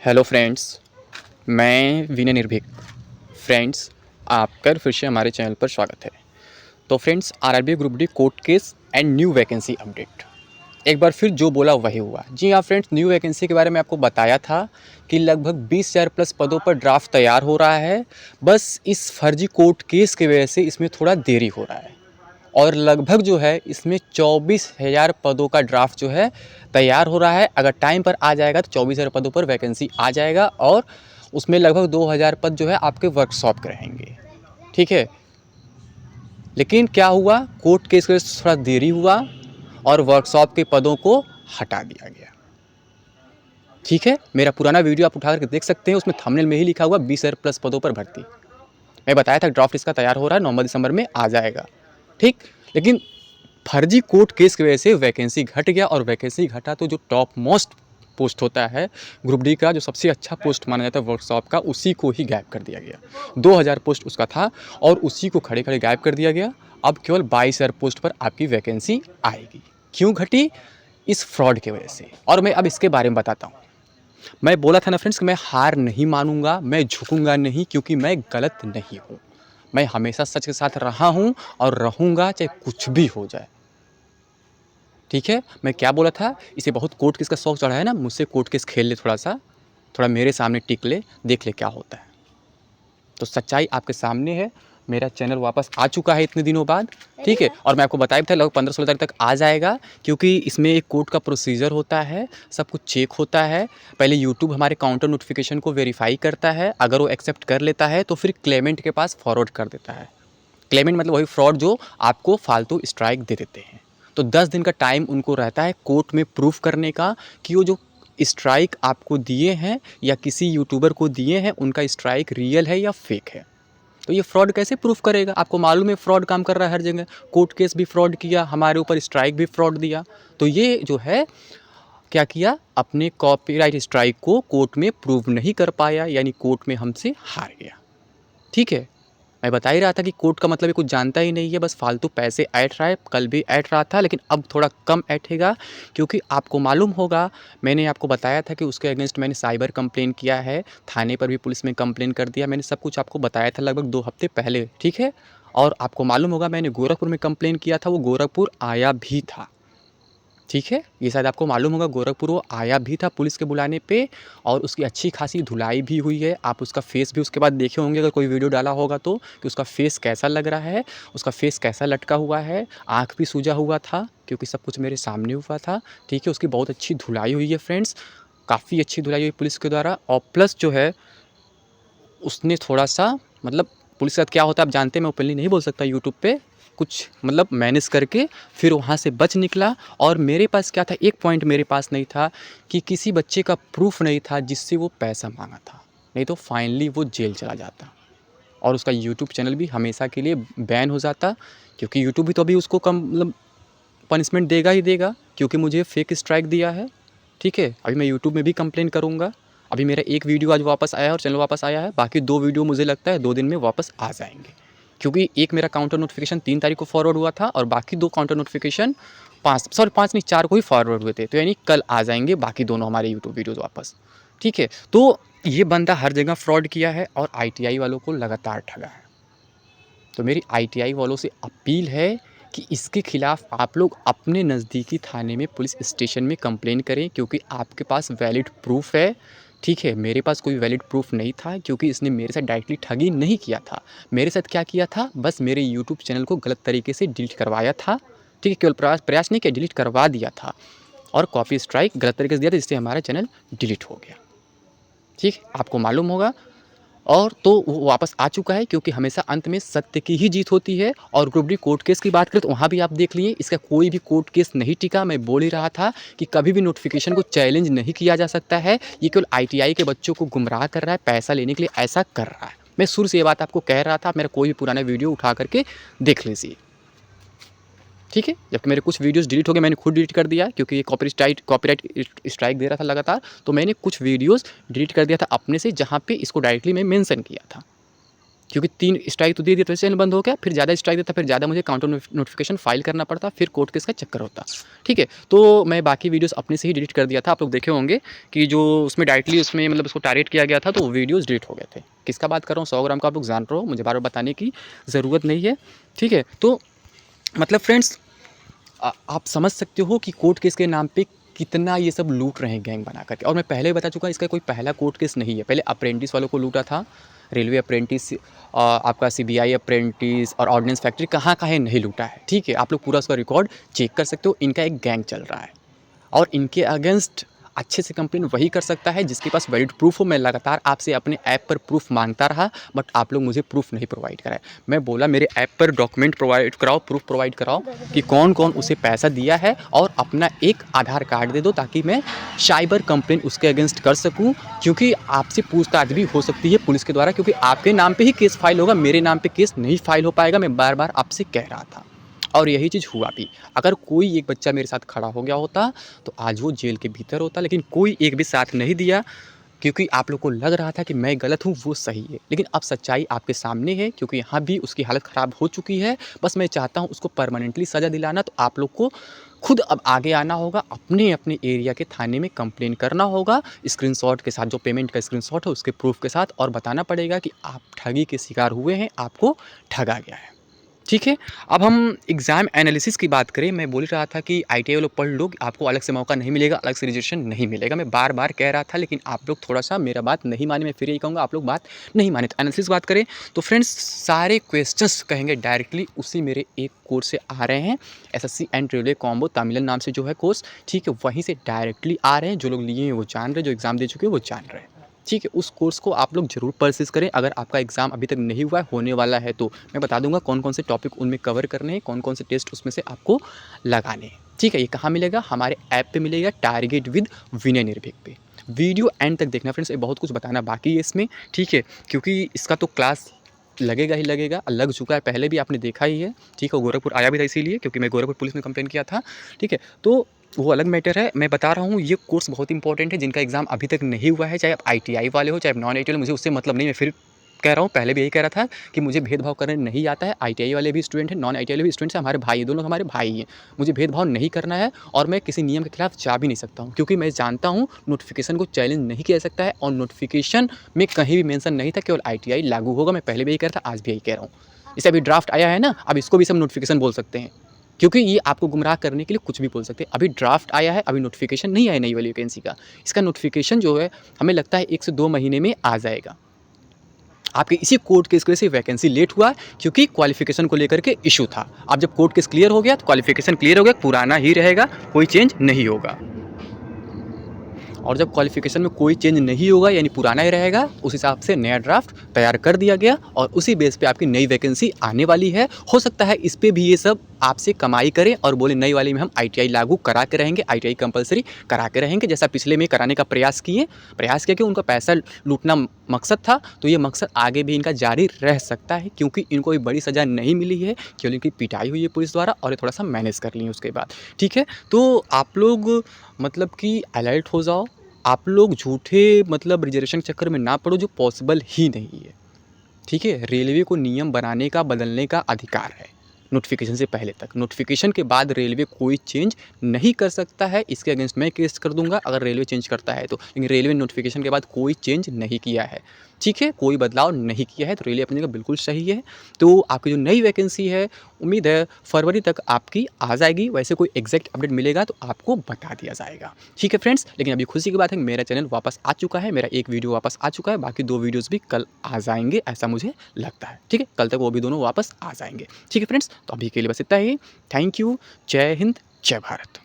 Hello friends, मैं विनय निर्भीक। Friends, आपका फिर से हमारे चैनल पर स्वागत है। तो friends, RRB group D court case and new vacancy update. एक बार फिर जो बोला वही हुआ। जी हाँ फ्रेंड्स, न्यू वैकेंसी के बारे में आपको बताया था कि लगभग 20,000 प्लस पदों पर ड्राफ्ट तैयार हो रहा है। बस इस फर्जी कोर्ट केस की वजह से इसमें थोड़ा देरी हो रहा है और लगभग जो है इसमें 24,000 पदों का ड्राफ्ट जो है तैयार हो रहा है। अगर टाइम पर आ जाएगा तो 24,000 पदों पर वैकेंसी आ जाएगा और उसमें लगभग 2,000 पद जो है आपके वर्कशॉप के रहेंगे। ठीक है, लेकिन क्या हुआ, कोर्ट केस की वजह से थोड़ा देरी हुआ और वर्कशॉप के पदों को हटा दिया गया। ठीक है, मेरा पुराना वीडियो आप उठा करके देख सकते हैं, उसमें थंबनेल में ही लिखा हुआ 20,000 प्लस पदों पर भर्ती। मैं बताया था ड्राफ्ट इसका तैयार हो रहा है, नवंबर दिसंबर में आ जाएगा। ठीक, लेकिन फर्जी कोर्ट केस की वजह से वैकेंसी घट गया और वैकेंसी घटा तो जो टॉप मोस्ट पोस्ट होता है ग्रुप डी का, जो सबसे अच्छा पोस्ट माना जाता है वर्कशॉप का, उसी को ही गायब कर दिया गया। 2,000 पोस्ट उसका था और उसी को खड़े खड़े गायब कर दिया गया। अब केवल 22,000 पोस्ट पर आपकी वैकेंसी आएगी। क्यों घटी? इस फ्रॉड की वजह से। और मैं अब इसके बारे में बताता हूँ। मैं बोला था ना फ्रेंड्स कि मैं हार नहीं मानूंगा, मैं झुकूंगा नहीं, क्योंकि मैं गलत नहीं हूँ। मैं हमेशा सच के साथ रहा हूँ और रहूँगा, चाहे कुछ भी हो जाए। ठीक है, मैं क्या बोला था, इसे बहुत कोर्ट केस का शौक चढ़ा है ना, मुझसे कोर्ट केस खेल ले, थोड़ा सा, थोड़ा मेरे सामने टिक ले, देख ले क्या होता है। तो सच्चाई आपके सामने है। मेरा चैनल वापस आ चुका है इतने दिनों बाद। ठीक है, और मैं आपको बताया भी था लगभग 15-16 तारीख तक आ जाएगा, क्योंकि इसमें एक कोर्ट का प्रोसीजर होता है, सब कुछ चेक होता है। पहले यूट्यूब हमारे काउंटर नोटिफिकेशन को वेरीफाई करता है, अगर वो एक्सेप्ट कर लेता है तो फिर क्लेमेंट के पास फॉरवर्ड कर देता है। क्लेमेंट मतलब वही फ्रॉड जो आपको फालतू स्ट्राइक दे देते हैं। तो 10 दिन का टाइम उनको रहता है कोर्ट में प्रूफ करने का कि वो जो स्ट्राइक आपको दिए हैं या किसी यूट्यूबर को दिए हैं, उनका स्ट्राइक रियल है या फेक है। तो ये फ्रॉड कैसे प्रूफ करेगा? आपको मालूम है फ्रॉड काम कर रहा है हर जगह। कोर्ट केस भी फ्रॉड किया, हमारे ऊपर स्ट्राइक भी फ्रॉड दिया। तो ये जो है क्या किया, अपने कॉपीराइट स्ट्राइक को कोर्ट में प्रूव नहीं कर पाया, यानी कोर्ट में हमसे हार गया। ठीक है, मैं बता ही रहा था कि कोर्ट का मतलब ये कुछ जानता ही नहीं है, बस फालतू पैसे ऐंठ रहा है। कल भी ऐंठ रहा था, लेकिन अब थोड़ा कम ऐंठेगा, क्योंकि आपको मालूम होगा, मैंने आपको बताया था कि उसके अगेंस्ट मैंने साइबर कंप्लेन किया है, थाने पर भी पुलिस में कंप्लेन कर दिया। मैंने सब कुछ आपको बताया था लगभग 2 हफ्ते पहले। ठीक है, और आपको मालूम होगा मैंने गोरखपुर में कंप्लेन किया था, वो गोरखपुर आया भी था। ठीक है, ये शायद आपको मालूम होगा, गोरखपुर वो आया भी था पुलिस के बुलाने पे, और उसकी अच्छी खासी धुलाई भी हुई है। आप उसका फेस भी उसके बाद देखे होंगे, अगर कोई वीडियो डाला होगा तो, कि उसका फेस कैसा लग रहा है, उसका फेस कैसा लटका हुआ है, आँख भी सूजा हुआ था, क्योंकि सब कुछ मेरे सामने हुआ था। ठीक है, उसकी बहुत अच्छी धुलाई हुई है फ्रेंड्स, काफ़ी अच्छी धुलाई हुई पुलिस के द्वारा। और प्लस जो है उसने थोड़ा सा, मतलब पुलिस के साथ क्या होता है आप जानते हैं, मैं ओपनली नहीं बोल सकता यूट्यूब पे, कुछ मतलब मैनेज करके फिर वहाँ से बच निकला। और मेरे पास क्या था, एक पॉइंट मेरे पास नहीं था कि किसी बच्चे का प्रूफ नहीं था जिससे वो पैसा मांगा था, नहीं तो फाइनली वो जेल चला जाता और उसका यूट्यूब चैनल भी हमेशा के लिए बैन हो जाता, क्योंकि यूट्यूब भी तो अभी उसको कम मतलब पनिशमेंट देगा ही देगा, क्योंकि मुझे फेक स्ट्राइक दिया है। ठीक है, अभी मैं यूट्यूब में भी कंप्लेन करूँगा। अभी मेरा एक वीडियो आज वापस आया है और चैनल वापस आया है, बाकी 2 वीडियो मुझे लगता है 2 दिन में वापस आ जाएंगे, क्योंकि एक मेरा काउंटर नोटिफिकेशन 3 तारीख को फॉरवर्ड हुआ था और बाकी 2 काउंटर नोटिफिकेशन 5 नहीं 4 को ही फॉरवर्ड हुए थे। तो यानी कल आ जाएंगे बाकी दोनों हमारे यूट्यूब वीडियोज़ वापस। ठीक है, तो ये बंदा हर जगह फ्रॉड किया है और ITI वालों को लगातार ठगा है। तो मेरी ITI वालों से अपील है कि इसके खिलाफ़ आप लोग अपने नज़दीकी थाने में, पुलिस स्टेशन में कंप्लेन करें, क्योंकि आपके पास वैलिड प्रूफ है। ठीक है, मेरे पास कोई वैलिड प्रूफ नहीं था, क्योंकि इसने मेरे साथ डायरेक्टली ठगी नहीं किया था। मेरे साथ क्या किया था, बस मेरे यूट्यूब चैनल को गलत तरीके से डिलीट करवाया था। ठीक है, केवल प्रयास नहीं किया, डिलीट करवा दिया था और कॉपी स्ट्राइक गलत तरीके से दिया था, जिससे हमारा चैनल डिलीट हो गया। ठीक, आपको मालूम होगा। और तो वो वापस आ चुका है, क्योंकि हमेशा अंत में सत्य की ही जीत होती है। और ग्रुप डी कोर्ट केस की बात करें तो वहाँ भी आप देख लिए, इसका कोई भी कोर्ट केस नहीं टिका। मैं बोल ही रहा था कि कभी भी नोटिफिकेशन को चैलेंज नहीं किया जा सकता है, ये केवल ITI के बच्चों को गुमराह कर रहा है, पैसा लेने के लिए ऐसा कर रहा है। मैं शुरू से ये बात आपको कह रहा था, आप मेरा कोई भी पुराना वीडियो उठा करके देख लीजिए। ठीक है, जबकि मेरे कुछ वीडियोस डिलीट हो गए, मैंने खुद डिलीट कर दिया, क्योंकि ये कॉपीराइट स्ट्राइक दे रहा था लगातार। तो मैंने कुछ वीडियोस डिलीट कर दिया था अपने से, जहाँ पे इसको डायरेक्टली मैं मेंशन किया था। क्योंकि 3 स्ट्राइक तो दे दिया तो चैनल बंद हो गया, फिर ज़्यादा स्ट्राइक देता, फिर ज़्यादा मुझे काउंटर नोटिफिकेशन फाइल करना पड़ता, फिर कोर्ट केस का चक्कर होता। ठीक है, तो मैं बाकी वीडियोस अपने से ही डिलीट कर दिया था। आप लोग देखे होंगे कि जो उसमें डायरेक्टली उसमें मतलब उसको टारगेट किया गया था, तो वो वीडियोस डिलीट हो गए थे। किसका बात कर रहा हूँ, 100 ग्राम का आप लोग जान रहे हो, मुझे बार-बार बताने की ज़रूरत नहीं है। ठीक है, तो मतलब फ्रेंड्स आप समझ सकते हो कि कोर्ट केस के नाम पे कितना ये सब लूट रहे हैं गैंग बना करके। और मैं पहले ही बता चुका, इसका कोई पहला कोर्ट केस नहीं है। पहले अप्रेंटिस वालों को लूटा था, रेलवे अप्रेंटिस, आपका सीबीआई अप्रेंटिस और ऑर्डिनेंस फैक्ट्री कहाँ-कहाँ नहीं लूटा है। ठीक है, आप लोग पूरा उसका रिकॉर्ड चेक कर सकते हो। इनका एक गैंग चल रहा है और इनके अगेंस्ट अच्छे से कंप्लेन वही कर सकता है जिसके पास वैलिड प्रूफ हो। मैं लगातार आपसे अपने ऐप पर प्रूफ मांगता रहा, बट आप लोग मुझे प्रूफ नहीं प्रोवाइड कराए। मैं बोला मेरे ऐप पर डॉक्यूमेंट प्रोवाइड कराओ, प्रूफ प्रोवाइड कराओ कि कौन कौन उसे पैसा दिया है, और अपना एक आधार कार्ड दे दो ताकि मैं साइबर कंप्लेन उसके अगेंस्ट कर सकूं। क्योंकि आपसे पूछताछ भी हो सकती है पुलिस के द्वारा, क्योंकि आपके नाम पे ही केस फाइल होगा, मेरे नाम पे केस नहीं फाइल हो पाएगा। मैं बार बार आपसे कह रहा था और यही चीज़ हुआ भी। अगर कोई एक बच्चा मेरे साथ खड़ा हो गया होता तो आज वो जेल के भीतर होता, लेकिन कोई एक भी साथ नहीं दिया, क्योंकि आप लोग को लग रहा था कि मैं गलत हूँ, वो सही है। लेकिन अब सच्चाई आपके सामने है, क्योंकि यहाँ भी उसकी हालत ख़राब हो चुकी है। बस मैं चाहता हूँ उसको परमानेंटली सज़ा दिलाना, तो आप लोग को खुद अब आगे आना होगा, अपने अपने एरिया के थाने में कंप्लेन करना होगा, स्क्रीनशॉट के साथ, जो पेमेंट का स्क्रीनशॉट है उसके प्रूफ के साथ, और बताना पड़ेगा कि आप ठगी के शिकार हुए हैं, आपको ठगा गया है। ठीक है, अब हम एग्ज़ाम एनालिसिस की बात करें। मैं बोल रहा था कि आईटीआई वालों पढ़ लो, आपको अलग से मौका नहीं मिलेगा, अलग से रजिस्ट्रेशन नहीं मिलेगा। मैं बार बार कह रहा था, लेकिन आप लोग थोड़ा-सा मेरा बात नहीं माने। मैं फिर यही कहूँगा, आप लोग बात नहीं माने। तो एनालिसिस बात करें तो फ्रेंड्स, सारे क्वेश्चंस कहेंगे डायरेक्टली उसी मेरे एक कोर्स से आ रहे हैं, एसएससी एंड रेलवे कॉम्बो तमिलन नाम से जो है कोर्स। ठीक है, वहीं से डायरेक्टली आ रहे हैं। जो लोग लिए हैं वो जान रहे हैं, जो एग्ज़ाम दे चुके हैं वो जान रहे हैं। ठीक है, उस कोर्स को आप लोग ज़रूर परचेज़ करें। अगर आपका एग्ज़ाम अभी तक नहीं हुआ है, होने वाला है, तो मैं बता दूंगा कौन कौन से टॉपिक उनमें कवर करने हैं, कौन कौन से टेस्ट उसमें से आपको लगाने हैं। ठीक है, ये कहाँ मिलेगा? हमारे ऐप पे मिलेगा, टारगेट विद विनय निर्भीक पे। वीडियो एंड तक देखना फ्रेंड्स, ये बहुत कुछ बताना बाकी है इसमें। ठीक है, क्योंकि इसका तो क्लास लगेगा ही लगेगा, लग चुका है, पहले भी आपने देखा ही है। ठीक है, गोरखपुर आया भी था इसीलिए, क्योंकि मैं गोरखपुर पुलिस में कंप्लेन किया था। ठीक है, तो वो अलग मैटर है। मैं बता रहा हूँ ये कोर्स बहुत इंपॉर्टेंट है। जिनका एग्ज़ाम अभी तक नहीं हुआ है, चाहे आप आईटीआई वाले हो, चाहे आप नॉन आईटीआई वाले, मुझे उससे मतलब नहीं। मैं फिर कह रहा हूँ, पहले भी यही कह रहा था कि मुझे भेदभाव करने नहीं आता है। आईटीआई वाले भी स्टूडेंट हैं, नॉन आईटीआई वाले भी स्टूडेंट्स हैं, हमारे भाई हैं, दोनों हमारे भाई हैं। मुझे भेदभाव नहीं करना है, और मैं किसी नियम के खिलाफ जा भी नहीं सकता हूँ, क्योंकि मैं जानता हूँ नोटिफिकेशन को चैलेंज नहीं किया जा सकता है, और नोटिफिकेशन में कहीं भी मेंशन नहीं था केवल आईटीआई लागू होगा। मैं पहले भी यही कह रहा था, आज भी यही कह रहा हूँ। जैसे अभी ड्राफ्ट आया है ना, अब इसको भी सब नोटिफिकेशन बोल सकते हैं, क्योंकि ये आपको गुमराह करने के लिए कुछ भी बोल सकते हैं। अभी ड्राफ्ट आया है, अभी नोटिफिकेशन नहीं आया नई वाली वैकेंसी का। इसका नोटिफिकेशन जो है हमें लगता है 1 से 2 महीने में आ जाएगा। आपके इसी कोर्ट केस की वजह से वैकेंसी लेट हुआ, क्योंकि क्वालिफिकेशन को लेकर के इशू था। अब जब कोर्ट केस क्लियर हो गया तो क्वालिफिकेशन क्लियर हो गया, पुराना ही रहेगा, कोई चेंज नहीं होगा। और जब क्वालिफिकेशन में कोई चेंज नहीं होगा, यानी पुराना ही रहेगा, उस हिसाब से नया ड्राफ्ट तैयार कर दिया गया, और उसी बेस पे आपकी नई वैकेंसी आने वाली है। हो सकता है इस पे भी ये सब आपसे कमाई करें और बोले नई वाली में हम आईटीआई लागू करा के रहेंगे, आईटीआई कंपलसरी करा के रहेंगे, जैसा पिछले में कराने का प्रयास किया कि उनका पैसा लूटना मकसद था, तो ये मकसद आगे भी इनका जारी रह सकता है, क्योंकि इनको कोई बड़ी सज़ा नहीं मिली है, केवल इनकी पिटाई हुई है पुलिस द्वारा, और ये थोड़ा सा मैनेज कर लिए उसके बाद। ठीक है, तो आप लोग मतलब कि अलर्ट हो जाओ। आप लोग झूठे मतलब रिजर्वेशन के चक्कर में ना पड़ो, जो पॉसिबल ही नहीं है। ठीक है, रेलवे को नियम बनाने का, बदलने का अधिकार है नोटिफिकेशन से पहले तक। नोटिफिकेशन के बाद रेलवे कोई चेंज नहीं कर सकता है। इसके अगेंस्ट मैं केस कर दूंगा अगर रेलवे चेंज करता है तो, लेकिन रेलवे नोटिफिकेशन के बाद कोई चेंज नहीं किया है। ठीक है, कोई बदलाव नहीं किया है, तो रेलवे अपनी जगह बिल्कुल सही है। तो आपकी जो नई वैकेंसी है, उम्मीद है फरवरी तक आपकी आ जाएगी। वैसे कोई एग्जैक्ट अपडेट मिलेगा तो आपको बता दिया जाएगा। ठीक है फ्रेंड्स, लेकिन अभी खुशी की बात है, मेरा चैनल वापस आ चुका है, मेरा एक वीडियो वापस आ चुका है, बाकी 2 वीडियोज़ भी कल आ जाएंगे, ऐसा मुझे लगता है। ठीक है, कल तक वो भी दोनों वापस आ जाएंगे। ठीक है फ्रेंड्स, तो अभी के लिए बस इतना ही। थैंक यू, जय हिंद, जय भारत।